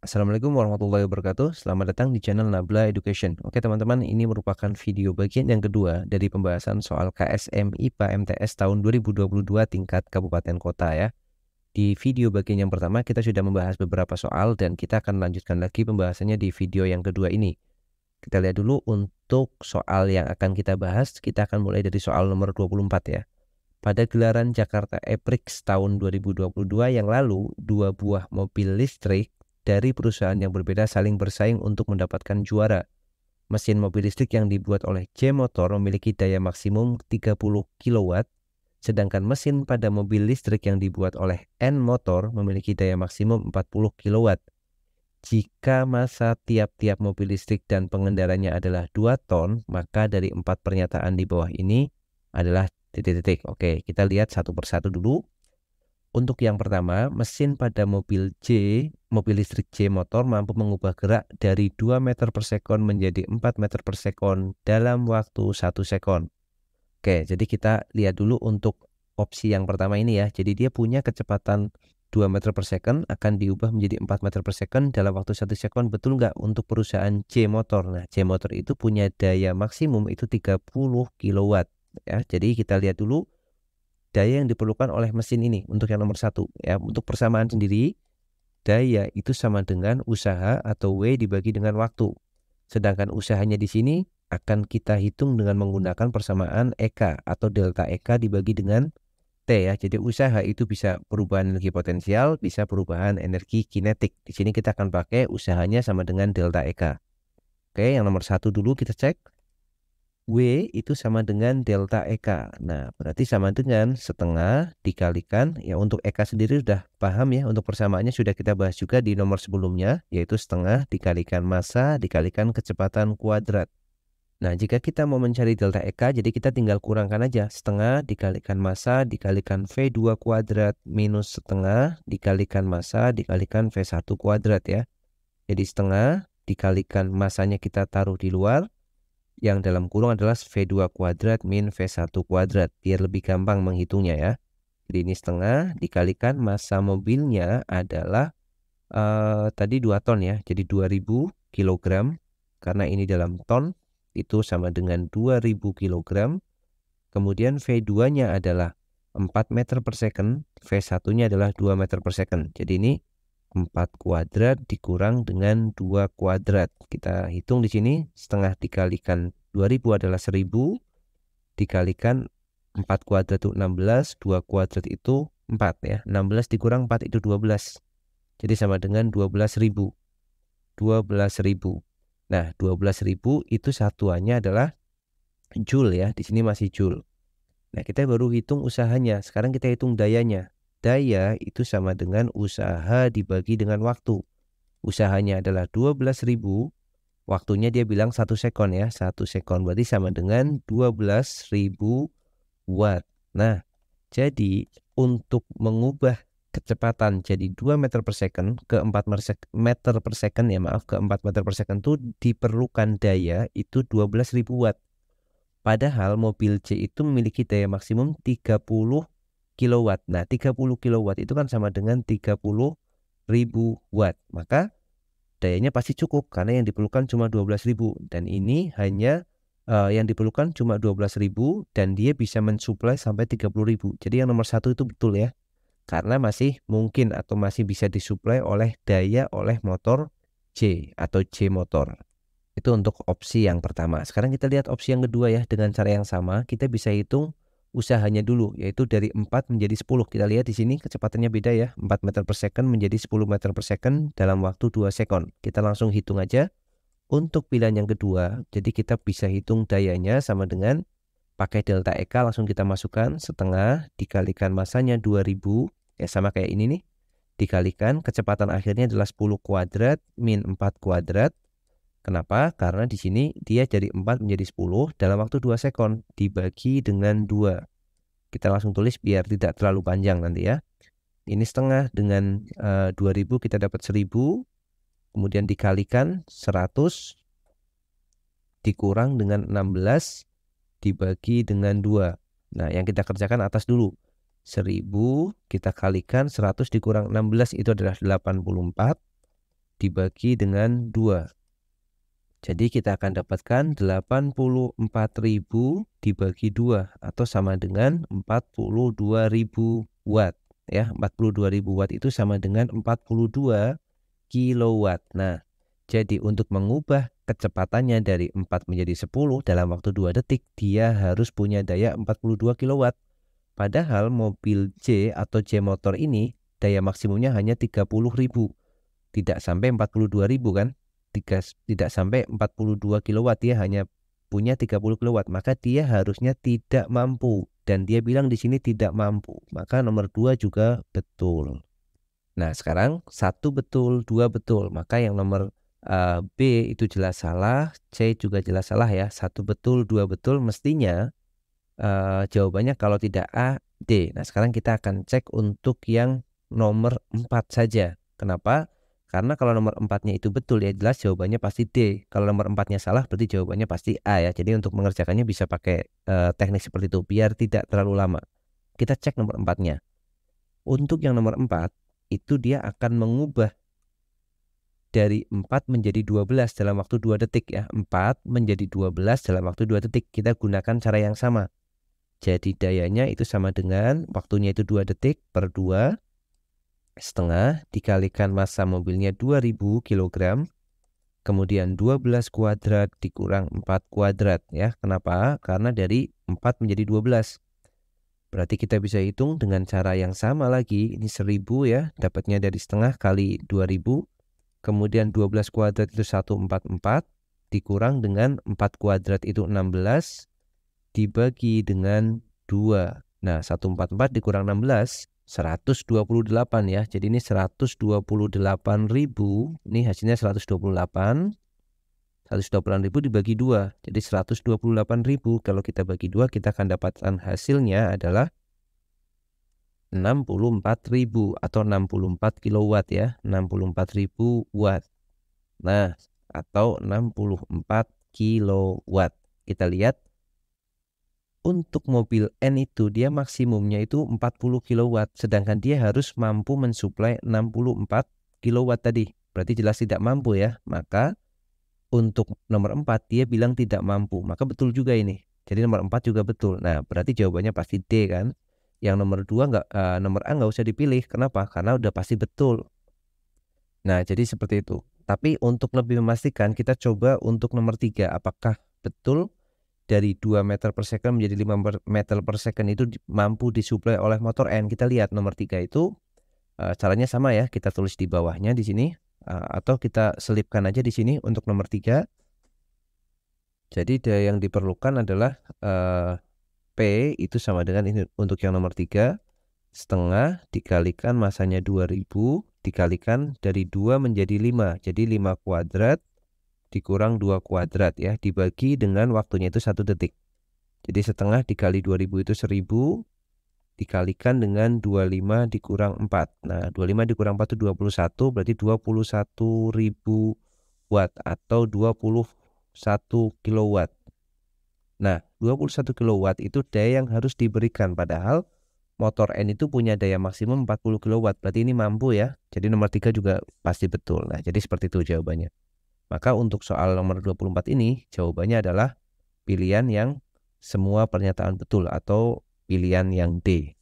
Assalamualaikum warahmatullahi wabarakatuh. Selamat datang di channel Nabla Education. Oke teman-teman, ini merupakan video bagian yang kedua dari pembahasan soal KSM IPA MTS tahun 2022 tingkat kabupaten kota ya. Di video bagian yang pertama kita sudah membahas beberapa soal dan kita akan lanjutkan lagi pembahasannya di video yang kedua ini. Kita lihat dulu untuk soal yang akan kita bahas. Kita akan mulai dari soal nomor 24 ya. Pada gelaran Jakarta E-Prix tahun 2022 yang lalu, dua buah mobil listrik dari perusahaan yang berbeda saling bersaing untuk mendapatkan juara. Mesin mobil listrik yang dibuat oleh J Motor memiliki daya maksimum 30 kW, sedangkan mesin pada mobil listrik yang dibuat oleh N Motor memiliki daya maksimum 40 kW. Jika massa tiap-tiap mobil listrik dan pengendaranya adalah 2 ton, maka dari 4 pernyataan di bawah ini adalah titik-titik. Oke, kita lihat satu persatu dulu. Untuk yang pertama, mesin pada mobil listrik J Motor mampu mengubah gerak dari 2 meter per sekon menjadi 4 meter per sekon dalam waktu 1 sekon. Oke, jadi kita lihat dulu untuk opsi yang pertama ini ya. Jadi dia punya kecepatan 2 meter per sekon akan diubah menjadi 4 meter per sekon dalam waktu 1 sekon. Betul nggak untuk perusahaan J Motor? Nah, J Motor itu punya daya maksimum itu 30 kW ya. Jadi kita lihat dulu daya yang diperlukan oleh mesin ini untuk yang nomor 1 ya. Untuk persamaan sendiri, daya itu sama dengan usaha atau W dibagi dengan waktu. Sedangkan usahanya di sini akan kita hitung dengan menggunakan persamaan EK atau delta EK dibagi dengan T ya. Jadi usaha itu bisa perubahan energi potensial, bisa perubahan energi kinetik. Di sini kita akan pakai usahanya sama dengan delta EK. Oke, yang nomor 1 dulu kita cek. W itu sama dengan delta EK. Nah, berarti sama dengan setengah dikalikan, ya untuk EK sendiri sudah paham ya, untuk persamaannya sudah kita bahas juga di nomor sebelumnya, yaitu setengah dikalikan massa dikalikan kecepatan kuadrat. Nah, jika kita mau mencari delta EK, jadi kita tinggal kurangkan aja. Setengah dikalikan massa dikalikan V2 kuadrat minus setengah dikalikan massa dikalikan V1 kuadrat ya. Jadi setengah dikalikan massanya kita taruh di luar, yang dalam kurung adalah V2 kuadrat min V1 kuadrat, biar lebih gampang menghitungnya ya. Jadi ini setengah dikalikan massa mobilnya adalah tadi 2 ton ya, jadi 2000 kg, karena ini dalam ton, itu sama dengan 2000 kg. Kemudian V2 nya adalah 4 meter per second, V1 nya adalah 2 meter per second. Jadi ini 4 kuadrat dikurang dengan 2 kuadrat. Kita hitung di sini, setengah dikalikan 2000 adalah 1000, dikalikan 4 kuadrat itu 16, 2 kuadrat itu 4 ya. 16 dikurang 4 itu 12. Jadi sama dengan 12.000. 12.000. Nah, 12.000 itu satuannya adalah joule ya. Di sini masih joule. Nah, kita baru hitung usahanya. Sekarang kita hitung dayanya. Daya itu sama dengan usaha dibagi dengan waktu. Usahanya adalah 12.000, waktunya dia bilang 1 sekon ya. 1 sekon berarti sama dengan 12.000 watt. Nah, jadi untuk mengubah kecepatan jadi 2 meter per second ke 4 meter per second ya, maaf, ke 4 meter per second itu diperlukan daya itu 12.000 watt. Padahal mobil C itu memiliki daya maksimum 30 kW. Nah, 30 kW itu kan sama dengan 30.000 watt. Maka dayanya pasti cukup karena yang diperlukan cuma 12.000. Dan ini hanya yang diperlukan cuma 12.000 dan dia bisa mensuplai sampai 30.000. Jadi yang nomor 1 itu betul ya. Karena masih mungkin atau masih bisa disuplai oleh daya oleh motor C atau J motor. Itu untuk opsi yang pertama. Sekarang kita lihat opsi yang kedua ya. Dengan cara yang sama, kita bisa hitung usahanya dulu, yaitu dari 4 menjadi 10. Kita lihat di sini kecepatannya beda ya. 4 meter per second menjadi 10 meter per second dalam waktu 2 sekon. Kita langsung hitung aja. Untuk pilihan yang kedua, jadi kita bisa hitung dayanya sama dengan pakai delta EK, langsung kita masukkan setengah dikalikan massanya 2000. Ya sama kayak ini nih. Dikalikan kecepatan akhirnya adalah 10 kuadrat min 4 kuadrat. Kenapa? Karena di sini dia jadi 4 menjadi 10 dalam waktu 2 sekon dibagi dengan 2. Kita langsung tulis biar tidak terlalu panjang nanti ya. Ini setengah dengan 2000 kita dapat 1000. Kemudian dikalikan 100 dikurang dengan 16 dibagi dengan 2. Nah, yang kita kerjakan atas dulu. 1000 kita kalikan 100 dikurang 16 itu adalah 84. dibagi dengan 2. Jadi kita akan dapatkan 84.000 dibagi 2 atau sama dengan 42.000 watt ya. 42.000 watt itu sama dengan 42 kilowatt. Nah, jadi untuk mengubah kecepatannya dari 4 menjadi 10 dalam waktu 2 detik, dia harus punya daya 42 kilowatt. Padahal mobil J atau J motor ini daya maksimumnya hanya 30.000. Tidak sampai 42.000 kan? Tidak sampai 42 kilowatt, dia hanya punya 30 kilowatt, maka dia harusnya tidak mampu, dan dia bilang di sini tidak mampu, maka nomor 2 juga betul. Nah, sekarang 1 betul, 2 betul, maka yang nomor B itu jelas salah, C juga jelas salah ya. 1 betul, 2 betul, mestinya jawabannya kalau tidak A, D. Nah, sekarang kita akan cek untuk yang nomor 4 saja. Kenapa? Karena kalau nomor 4-nya itu betul ya jelas jawabannya pasti D. Kalau nomor 4-nya salah berarti jawabannya pasti A ya. Jadi untuk mengerjakannya bisa pakai teknik seperti itu biar tidak terlalu lama. Kita cek nomor 4-nya. Untuk yang nomor 4 itu dia akan mengubah dari 4 menjadi 12 dalam waktu 2 detik ya. 4 menjadi 12 dalam waktu 2 detik. Kita gunakan cara yang sama. Jadi dayanya itu sama dengan waktunya itu 2 detik per 2 setengah dikalikan massa mobilnya 2000 kg, kemudian 12 kuadrat dikurang 4 kuadrat ya. Kenapa? Karena dari 4 menjadi 12. Berarti kita bisa hitung dengan cara yang sama lagi. Ini 1000 ya, dapatnya dari setengah kali 2000. Kemudian 12 kuadrat itu 144 dikurang dengan 4 kuadrat itu 16 dibagi dengan 2. Nah, 144 dikurang 16 128 ya. Jadi ini 128.000. Ini hasilnya 128. 128.000 dibagi 2. Jadi 128.000 kalau kita bagi 2 kita akan dapatkan hasilnya adalah 64.000 atau 64 kilowatt ya. 64.000 watt. Nah, atau 64 kilowatt. Kita lihat untuk mobil N itu dia maksimumnya itu 40 kilowatt, sedangkan dia harus mampu mensuplai 64 kilowatt tadi. Berarti jelas tidak mampu ya. Maka untuk nomor 4 dia bilang tidak mampu. Maka betul juga ini. Jadi nomor 4 juga betul. Nah, berarti jawabannya pasti D kan. Yang nomor 2 nomor A nggak usah dipilih. Kenapa? Karena udah pasti betul. Nah, jadi seperti itu. Tapi untuk lebih memastikan kita coba untuk nomor 3 apakah betul dari 2 meter per second menjadi 5 meter per second itu mampu disuplai oleh motor N. Kita lihat nomor 3 itu caranya sama ya. Kita tulis di bawahnya di sini atau kita selipkan aja di sini untuk nomor 3. Jadi daya yang diperlukan adalah P itu sama dengan ini untuk yang nomor 3 setengah dikalikan masanya 2000 dikalikan dari 2 menjadi 5. Jadi 5 kuadrat dikurang 2 kuadrat ya, dibagi dengan waktunya itu 1 detik. Jadi setengah dikali 2000 itu 1000 dikalikan dengan 25 dikurang 4. Nah, 25 dikurang 4 itu 21, berarti 21.000 watt atau 21 kilowatt. Nah, 21 kilowatt itu daya yang harus diberikan, padahal motor N itu punya daya maksimum 40 kilowatt. Berarti ini mampu ya. Jadi nomor 3 juga pasti betul. Nah, jadi seperti itu jawabannya. Maka untuk soal nomor 24 ini jawabannya adalah pilihan yang semua pernyataan betul atau pilihan yang D.